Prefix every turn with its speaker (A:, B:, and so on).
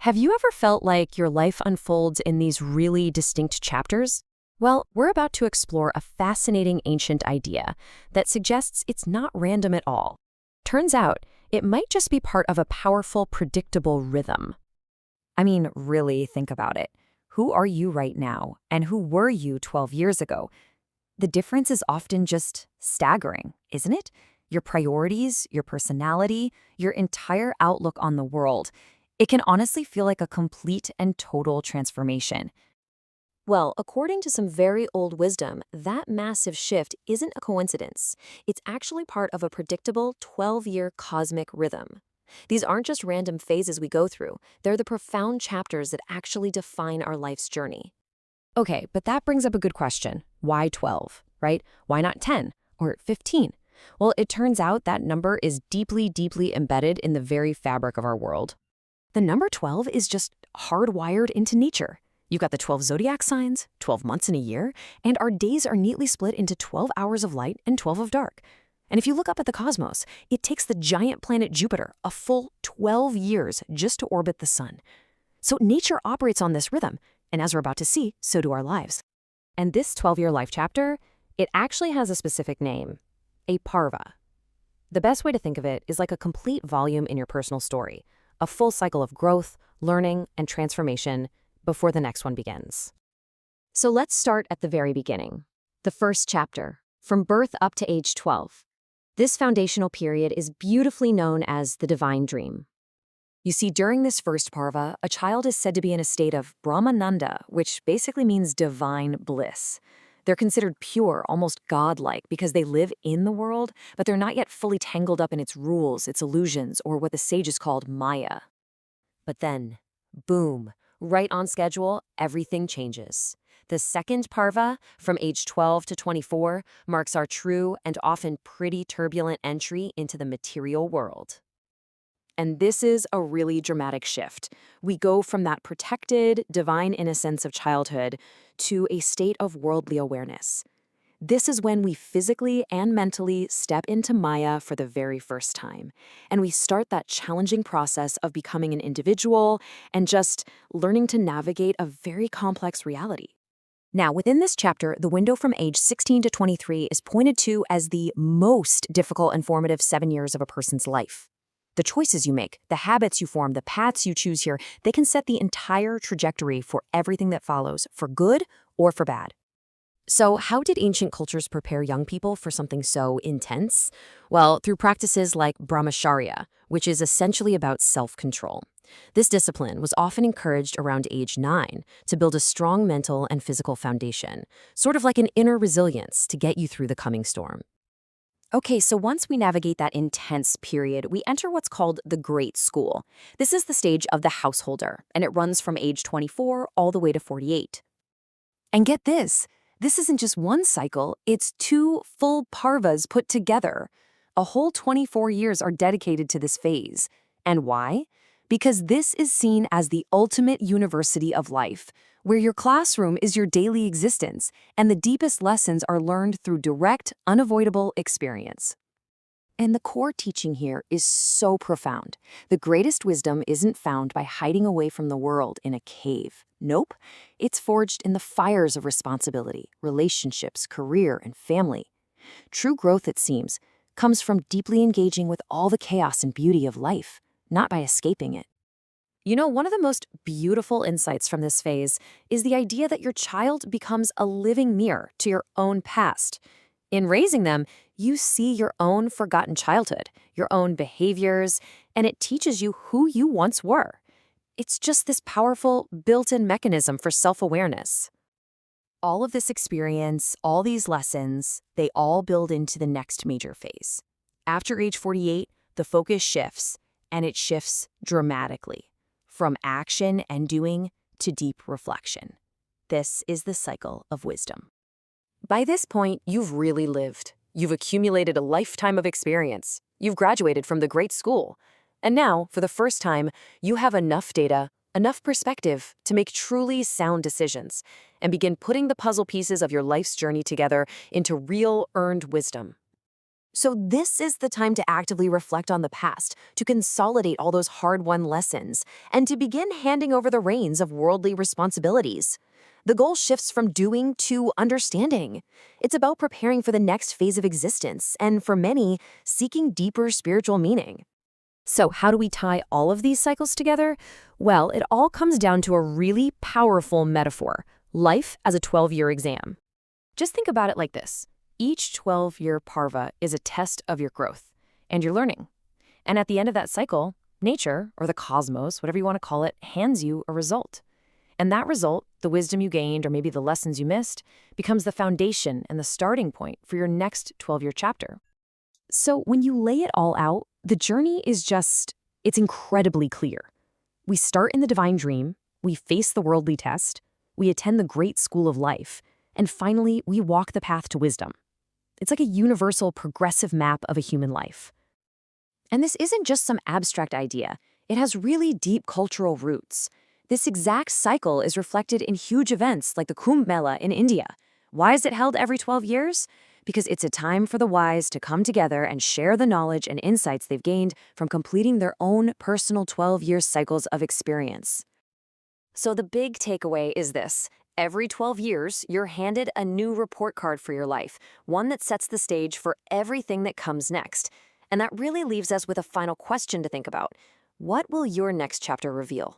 A: Have you ever felt like your life unfolds in these really distinct chapters? Well, we're about to explore a fascinating ancient idea that suggests it's not random at all. Turns out, it might just be part of a powerful, predictable rhythm.
B: I mean, really think about it. Who are you right now, and who were you 12 years ago? The difference is often just staggering, isn't it? Your priorities, your personality, your entire outlook on the world. It can honestly feel like a complete and total transformation.
A: Well, according to some very old wisdom, that massive shift isn't a coincidence. It's actually part of a predictable 12-year cosmic rhythm. These aren't just random phases we go through, they're the profound chapters that actually define our life's journey. Okay, but that brings up a good question. Why 12, right? Why not 10 or 15? Well, it turns out that number is deeply, deeply embedded in the very fabric of our world. The number 12 is just hardwired into nature. You've got the 12 zodiac signs, 12 months in a year, and our days are neatly split into 12 hours of light and 12 of dark. And if you look up at the cosmos, it takes the giant planet Jupiter a full 12 years just to orbit the sun. So nature operates on this rhythm, and as we're about to see, so do our lives. And this 12-year life chapter, it actually has a specific name, a Parva. The best way to think of it is like a complete volume in your personal story, a full cycle of growth, learning, and transformation before the next one begins. So let's start at the very beginning. The first chapter, from birth up to age 12. This foundational period is beautifully known as the divine dream. You see, during this first parva, a child is said to be in a state of Brahmananda, which basically means divine bliss. They're considered pure, almost godlike, because they live in the world, but they're not yet fully tangled up in its rules, its illusions, or what the sages called Maya. But then, boom, right on schedule, everything changes. The second parva, from age 12 to 24, marks our true and often pretty turbulent entry into the material world. And this is a really dramatic shift. We go from that protected, divine innocence of childhood to a state of worldly awareness. This is when we physically and mentally step into Maya for the very first time. And we start that challenging process of becoming an individual and just learning to navigate a very complex reality. Now, within this chapter, the window from age 16 to 23 is pointed to as the most difficult and formative 7 years of a person's life. The choices you make, the habits you form, the paths you choose here, they can set the entire trajectory for everything that follows, for good or for bad. So how did ancient cultures prepare young people for something so intense? Well, through practices like brahmacharya, which is essentially about self-control. This discipline was often encouraged around age 9 to build a strong mental and physical foundation, sort of like an inner resilience to get you through the coming storm. Okay, so once we navigate that intense period, we enter what's called the Great School. This is the stage of the householder, and it runs from age 24 all the way to 48. And get this isn't just one cycle, it's 2 full parvas put together. A whole 24 years are dedicated to this phase. And why? Because this is seen as the ultimate university of life, where your classroom is your daily existence, and the deepest lessons are learned through direct, unavoidable experience. And the core teaching here is so profound. The greatest wisdom isn't found by hiding away from the world in a cave. Nope, it's forged in the fires of responsibility, relationships, career, and family. True growth, it seems, comes from deeply engaging with all the chaos and beauty of life, not by escaping it. You know, one of the most beautiful insights from this phase is the idea that your child becomes a living mirror to your own past. In raising them, you see your own forgotten childhood, your own behaviors, and it teaches you who you once were. It's just this powerful, built-in mechanism for self-awareness. All of this experience, all these lessons, they all build into the next major phase. After age 48, the focus shifts, and it shifts dramatically. From action and doing to deep reflection. This is the cycle of wisdom. By this point, you've really lived. You've accumulated a lifetime of experience. You've graduated from the great school. And now, for the first time, you have enough data, enough perspective to make truly sound decisions and begin putting the puzzle pieces of your life's journey together into real earned wisdom. So this is the time to actively reflect on the past, to consolidate all those hard-won lessons, and to begin handing over the reins of worldly responsibilities. The goal shifts from doing to understanding. It's about preparing for the next phase of existence, and for many, seeking deeper spiritual meaning.
B: So, how do we tie all of these cycles together? Well, it all comes down to a really powerful metaphor: life as a 12-year exam. Just think about it like this: each 12-year Parva is a test of your growth and your learning. And at the end of that cycle, nature, or the cosmos, whatever you want to call it, hands you a result. And that result, the wisdom you gained or maybe the lessons you missed, becomes the foundation and the starting point for your next 12-year chapter. So when you lay it all out, the journey is it's incredibly clear. We start in the divine dream, we face the worldly test, we attend the great school of life, and finally, we walk the path to wisdom. It's like a universal, progressive map of a human life. And this isn't just some abstract idea. It has really deep cultural roots. This exact cycle is reflected in huge events like the Kumbha Mela in India. Why is it held every 12 years? Because it's a time for the wise to come together and share the knowledge and insights they've gained from completing their own personal 12-year cycles of experience. So the big takeaway is this: every 12 years, you're handed a new report card for your life, one that sets the stage for everything that comes next. And that really leaves us with a final question to think about. What will your next chapter reveal?